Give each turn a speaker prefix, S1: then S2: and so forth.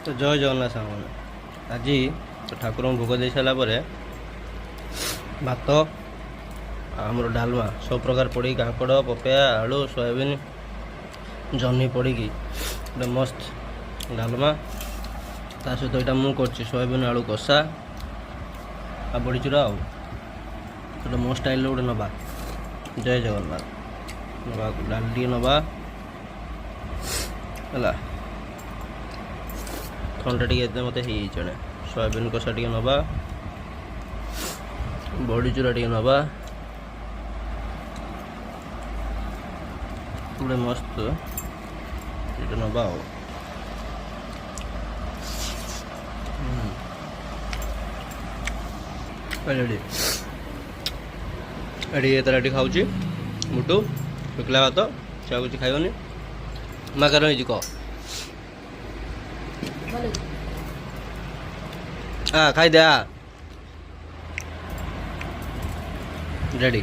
S1: तो जय जगन्नाथ सामने आज तो ठाकुर भोग दे सारापर भात आमर डालमा सब प्रकार पड़ी काकड़ पपया आलू सोयाबीन जह्नी पड़ी गोटे मस्त डालमा ता सहित यहाँ मुझे सोयाबीन आलू कषा आ बड़ी चूरा गोटे मो स्टाइल गोटे नवा जय जगन्नाथ नवा डाल टी नवा है थंडा टी मत चढ़े सोयाबीन कषा टी नवा बड़ी चूरा टी नवा गोटे मस्त ये नवा एटी खाऊँ मुटु शुक्ला भात क्या कुछ खाइबनी माँ कार कह खाई दे रेडी